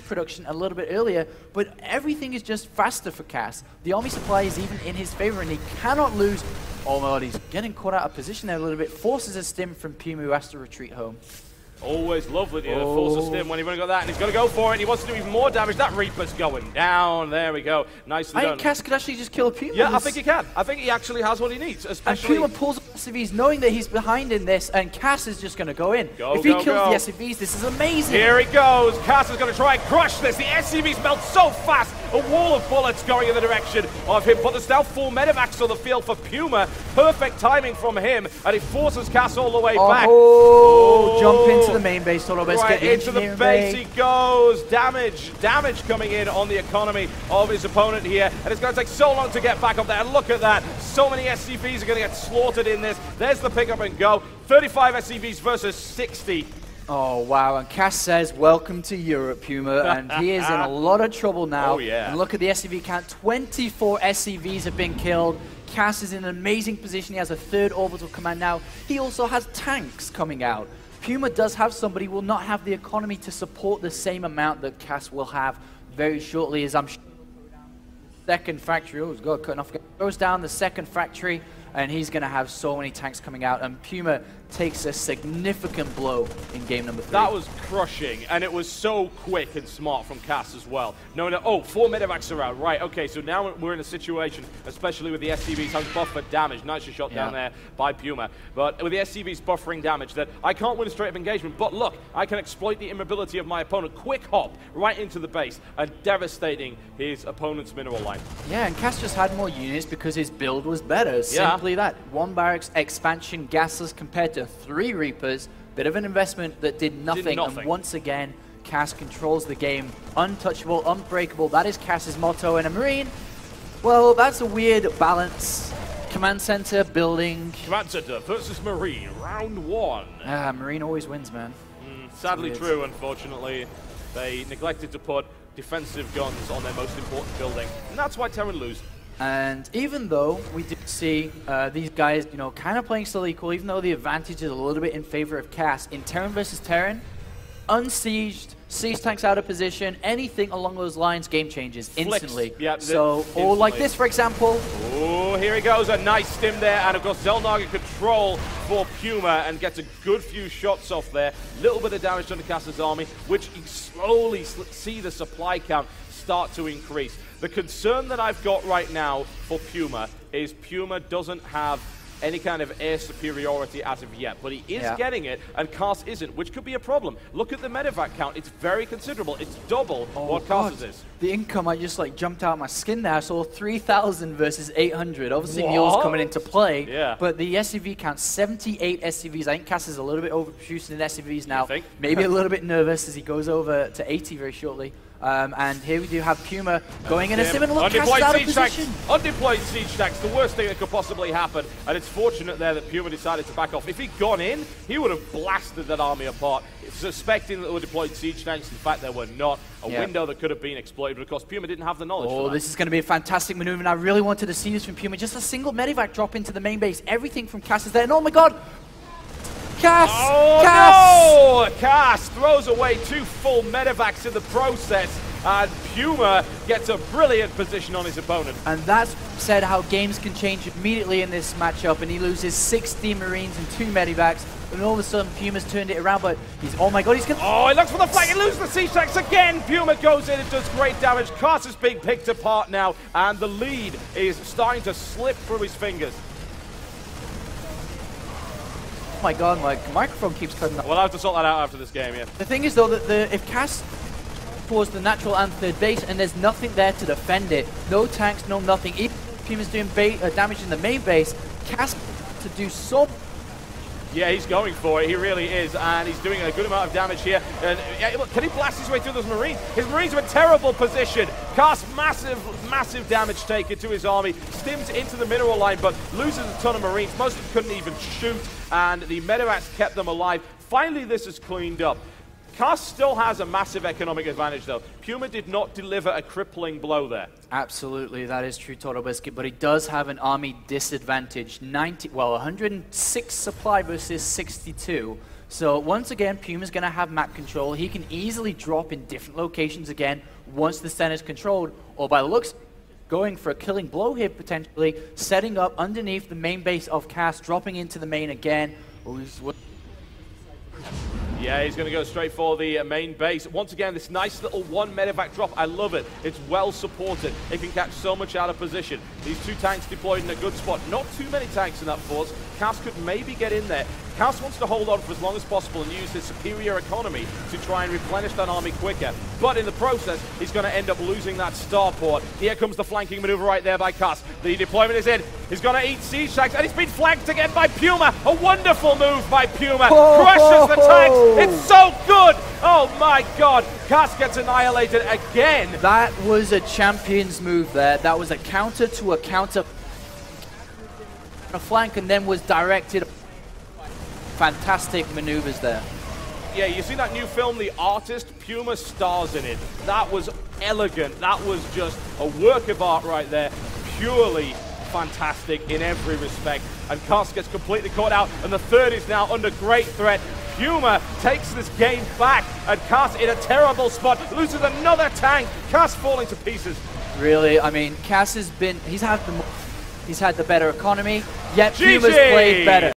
production a little bit earlier, but everything is just faster for Cass. The army supply is even in his favor, and he cannot lose. Oh my god, he's getting caught out of position there a little bit. Forces a stim from Puma, who has to retreat home. Always lovely to force a stim when you've only got that, and he's got to go for it, and he wants to do even more damage. That Reaper's going down. There we go. Nicely done. I think Cass could actually just kill Puma. Yeah, I think he can. I think he actually has what he needs, especially... And Puma pulls SCVs knowing that he's behind in this, and Cass is just going to go in. If he kills the SCVs, this is amazing. Here he goes. Cass is going to try and crush this. The SCVs melt so fast. A wall of bullets going in the direction of him, but there's now 4 medevacs on the field for Puma. Perfect timing from him, and it forces Cass all the way back. Oh, jump into the main base, TotalBiscuit. Right into the base he goes. Damage coming in on the economy of his opponent here, and it's going to take so long to get back up there. And look at that. So many SCVs are going to get slaughtered in this. There's the pick up and go. 35 SCVs versus 60. Oh, wow. And Cass says, welcome to Europe, Puma. And he is in a lot of trouble now. Oh, yeah. And look at the SCV count. 24 SCVs have been killed. Cass is in an amazing position. He has a 3rd orbital command now. He also has tanks coming out. Puma does have some, but he will not have the economy to support the same amount that Cass will have very shortly, as I'm sure. Second factory. Oh, he's got cutting off. Goes down the second factory, and he's going to have so many tanks coming out. And Puma takes a significant blow in game number 3. That was crushing, and it was so quick and smart from Cass as well. No, 4 medevacs are out. Right, okay, so now we're in a situation, especially with the SCVs having buffered damage. Nicely shot down there by Puma. But with the SCVs buffering damage, that I can't win a straight-up engagement, but look, I can exploit the immobility of my opponent. Quick hop right into the base and devastating his opponent's mineral line. Yeah, and Cass just had more units because his build was better. Simply that. 1 barracks expansion, gasless compared to 3 Reapers. Bit of an investment that did nothing. And once again, Cass controls the game. Untouchable, unbreakable. That is Cass's motto. And a Marine, well, that's a weird balance. Command center, building. Command center versus Marine, round 1. Marine always wins, man. Sadly true, unfortunately. They neglected to put defensive guns on their most important building. And that's why Terran lose. And even though we did see these guys, kind of playing still equal, even though the advantage is a little bit in favor of Cass, in Terran versus Terran, unsieged, siege tanks out of position, anything along those lines, game changes instantly. Yep, so, or like this, for example. Oh, here he goes, a nice stim there, and of course Zelnaga control for Puma and gets a good few shots off there. Little bit of damage done to Cass's army, which you slowly see the supply count start to increase. The concern that I've got right now for Puma is Puma doesn't have any kind of air superiority as of yet, but he is getting it, and Cass isn't, which could be a problem. Look at the medevac count. It's very considerable. It's double what Cass's is. The income, I just jumped out of my skin there. I saw 3,000 versus 800. Obviously, Mule's coming into play, but the SCV count, 78 SCVs. I think Cass is a little bit overproducing in SCVs now. Maybe a little bit nervous as he goes over to 80 very shortly. And here we do have Puma going in a sim, and look, Cass is out of position. Undeployed siege tanks, the worst thing that could possibly happen, and it's fortunate there that Puma decided to back off. If he'd gone in, he would have blasted that army apart, suspecting that there were deployed siege tanks. In fact, there were not. A window that could have been exploited, but of course Puma didn't have the knowledge for that. This is going to be a fantastic maneuver, and I really wanted to see this from Puma. Just a single medevac drop into the main base. Everything from Cass is there, and oh my god! Cass! Oh Cass! No! Cass throws away 2 full medevacs in the process, and Puma gets a brilliant position on his opponent. And that's said how games can change immediately in this matchup, and he loses 60 Marines and 2 medevacs, and all of a sudden Puma's turned it around, but he's, oh my god, he's gonna... Oh, he looks for the flag, he loses the siege tanks again! Puma goes in and does great damage. Cass is being picked apart now, and the lead is starting to slip through his fingers. Oh my god, my microphone keeps cutting off. We'll have to sort that out after this game, The thing is though, that if Cass towards the natural and 3rd base, and there's nothing there to defend it, no tanks, no nothing, even if Puma's doing damage in the main base, Cass to do so. Yeah, he's going for it, he really is, and he's doing a good amount of damage here. And look, can he blast his way through those Marines? His Marines are in terrible position. Cass, massive damage taken to his army, stims into the mineral line, but loses a ton of Marines. Most of them couldn't even shoot, and the medevacs kept them alive. Finally, this is cleaned up. Cass still has a massive economic advantage, though. Puma did not deliver a crippling blow there. Absolutely, that is true, TotalBiscuit, but he does have an army disadvantage. 106 supply versus 62. So once again, Puma's going to have map control. He can easily drop in different locations again once the center's controlled, or by the looks, going for a killing blow here potentially, setting up underneath the main base of Cass, dropping into the main again. Yeah, he's going to go straight for the main base. Once again, this nice little one medevac drop. I love it. It's well supported. It can catch so much out of position. These two tanks deployed in a good spot. Not too many tanks in that force. Cass could maybe get in there. Cass wants to hold on for as long as possible and use his superior economy to try and replenish that army quicker. But in the process, he's going to end up losing that starport. Here comes the flanking maneuver right there by Cass. The deployment is in. He's going to eat siege tanks, and he's been flanked again by Puma. A wonderful move by Puma. Crushes the tanks. It's so good. Oh my God. Cass gets annihilated again. That was a champion's move there. That was a counter to a counter. A flank and then was directed. Fantastic maneuvers there. Yeah, you see that new film, The Artist? Puma stars in it. That was elegant. That was just a work of art right there. Purely fantastic in every respect. And Cass gets completely caught out, and the third is now under great threat. Puma takes this game back, and Cass in a terrible spot, loses another tank. Cass falling to pieces. Really, I mean, Cass has been, he's had the better economy, yet Puma's played better.